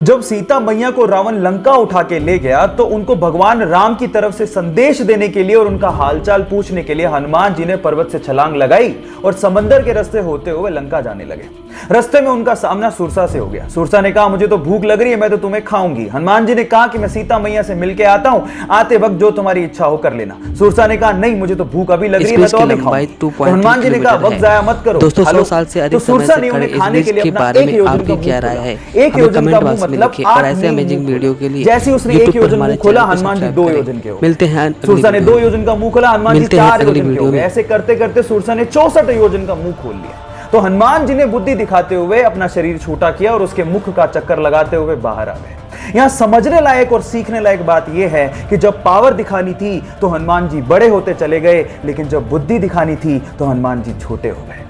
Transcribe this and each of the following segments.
जब सीता मैया को रावण लंका उठा के ले गया तो उनको भगवान राम की तरफ से संदेश देने के लिए और उनका हालचाल पूछने के लिए हनुमान जी ने पर्वत से छलांग लगाई और समंदर के रास्ते होते हुए लंका जाने लगे। रास्ते में उनका सामना सुरसा से हो गया। सुरसा ने कहा, मुझे तो भूख लग रही है, मैं तो तुम्हें खाऊंगी। हनुमान जी ने कहा कि मैं सीता मैया से मिलके आता हूं, आते वक्त जो तुम्हारी इच्छा हो कर लेना। सुरसा ने कहा, नहीं, मुझे तो भूख अभी लग रही है, मैं तो अभी खाऊंगी। हनुमान जी ने कहा, वक्त जाया मत करो। दोस्तों 100 साल से अधिक समय से खड़े इस ब्रिज के बारे में आपकी क्या राय है? एक योजन का मुंह मतलब और ऐसे अमेजिंग वीडियो के लिए जैसे उसने एक योजन मुंह खोला, हनुमान जी 2 योजन के हो गए। मिलते हैं। सुरसा ने 2 योजन का मुंह खोला, हनुमान जी 4 योजन के हो गए। ऐसे करते करते सुरसा ने 64 योजन का मुंह खोल लिया। तो हनुमान जी ने बुद्धि दिखाते हुए अपना शरीर छोटा किया और उसके मुख का चक्कर लगाते हुए बाहर आ गए। यहां समझने लायक और सीखने लायक बात यह है कि जब पावर दिखानी थी तो हनुमान जी बड़े होते चले गए, लेकिन जब बुद्धि दिखानी थी तो हनुमान जी छोटे हो गए।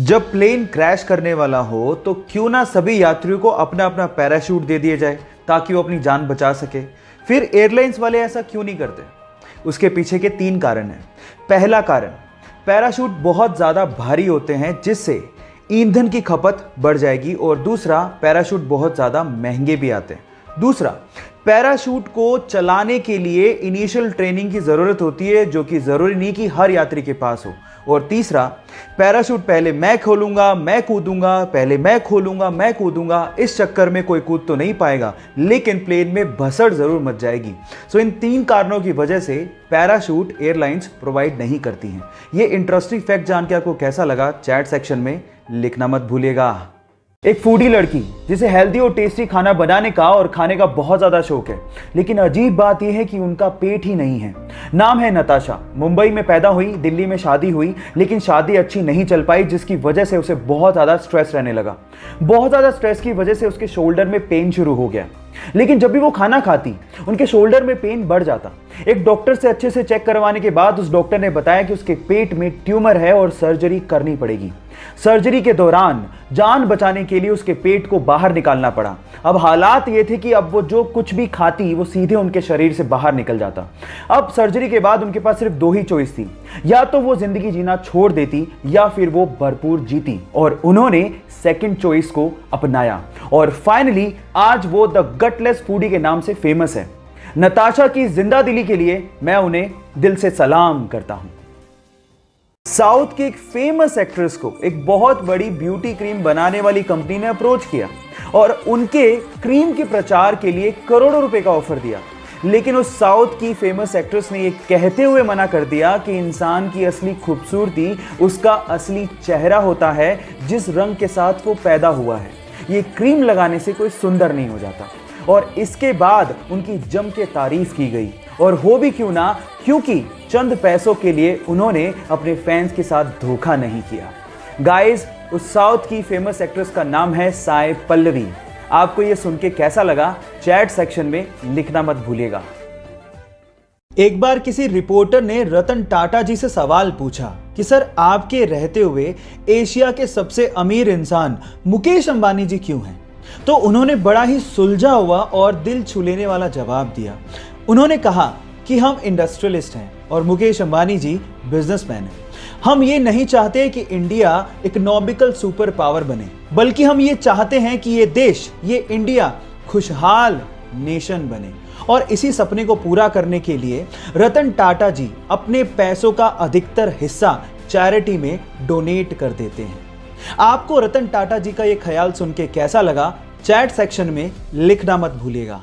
जब प्लेन क्रैश करने वाला हो तो क्यों ना सभी यात्रियों को अपना अपना पैराशूट दे दिए जाए ताकि वो अपनी जान बचा सके। फिर एयरलाइंस वाले ऐसा क्यों नहीं करते? उसके पीछे के 3 कारण हैं। पहला कारण, पैराशूट बहुत ज़्यादा भारी होते हैं जिससे ईंधन की खपत बढ़ जाएगी, और दूसरा, पैराशूट बहुत ज़्यादा महंगे भी आते हैं। दूसरा, पैराशूट को चलाने के लिए इनिशियल ट्रेनिंग की ज़रूरत होती है जो कि ज़रूरी नहीं कि हर यात्री के पास हो। और तीसरा, पैराशूट पहले मैं खोलूंगा मैं कूदूंगा, पहले मैं खोलूंगा मैं कूदूंगा, इस चक्कर में कोई कूद तो नहीं पाएगा लेकिन प्लेन में भसड़ जरूर मच जाएगी। सो इन 3 कारणों की वजह से पैराशूट एयरलाइंस प्रोवाइड नहीं करती हैं। ये इंटरेस्टिंग फैक्ट जान के आपको कैसा लगा, चैट सेक्शन में लिखना मत भूलिएगा। एक फूडी लड़की जिसे हेल्दी और टेस्टी खाना बनाने का और खाने का बहुत ज़्यादा शौक है, लेकिन अजीब बात यह है कि उनका पेट ही नहीं है। नाम है नताशा। मुंबई में पैदा हुई, दिल्ली में शादी हुई, लेकिन शादी अच्छी नहीं चल पाई जिसकी वजह से उसे बहुत ज़्यादा स्ट्रेस रहने लगा। बहुत ज़्यादा स्ट्रेस की वजह से उसके शोल्डर में पेन शुरू हो गया, लेकिन जब भी वो खाना खाती उनके शोल्डर में पेन बढ़ जाता। एक डॉक्टर से अच्छे से चेक करवाने के बाद उस डॉक्टर ने बताया कि उसके पेट में ट्यूमर है और सर्जरी करनी पड़ेगी। सर्जरी के दौरान जान बचाने के लिए उसके पेट को बाहर निकालना पड़ा। अब हालात ये थे कि अब वो जो कुछ भी खाती वो सीधे उनके शरीर से बाहर निकल जाता। अब सर्जरी के बाद उनके पास सिर्फ 2 ही चॉइस थी, या तो वो जिंदगी जीना छोड़ देती या फिर वो भरपूर जीती, और उन्होंने सेकंड चॉइस को अपनाया और फाइनली आज वो द गटलेस फूडी के नाम से फेमस है। नताशा की जिंदा दिली के लिए मैं उन्हें दिल से सलाम करता हूं। साउथ की एक फेमस एक्ट्रेस को एक बहुत बड़ी ब्यूटी क्रीम बनाने वाली कंपनी ने अप्रोच किया और उनके क्रीम के प्रचार के लिए करोड़ों रुपए का ऑफर दिया, लेकिन उस साउथ की फेमस एक्ट्रेस ने यह कहते हुए मना कर दिया कि इंसान की असली खूबसूरती उसका असली चेहरा होता है, जिस रंग के साथ वो पैदा हुआ है। ये क्रीम लगाने से कोई सुंदर नहीं हो जाता। और इसके बाद उनकी जम के तारीफ की गई, और हो भी क्यों ना, क्योंकि चंद पैसों के लिए उन्होंने अपने फैंस के साथ धोखा नहीं किया। गाइस, उस साउथ की फेमस एक्ट्रेस का नाम है साई पल्लवी। आपको ये सुन के कैसा लगा, चैट सेक्शन में लिखना मत भूलिएगा। एक बार किसी रिपोर्टर ने रतन टाटा जी से सवाल पूछा कि सर, आपके रहते हुए एशिया के सबसे अमीर इंसान मुकेश अंबानी जी क्यों हैं? तो उन्होंने बड़ा ही सुलझा हुआ और दिल छू लेने वाला जवाब दिया। उन्होंने कहा कि हम इंडस्ट्रियलिस्ट हैं और मुकेश अंबानी जी बिजनेसमैन हैं। हम ये नहीं चाहते कि इंडिया इकोनॉमिकल सुपर पावर बने, बल्कि हम ये चाहते हैं कि ये देश, ये इंडिया खुशहाल नेशन बने। और इसी सपने को पूरा करने के लिए रतन टाटा जी अपने पैसों का अधिकतर हिस्सा चैरिटी में डोनेट कर देते हैं। आपको रतन टाटा जी का ये ख्याल सुन के कैसा लगा, चैट सेक्शन में लिखना मत भूलिएगा।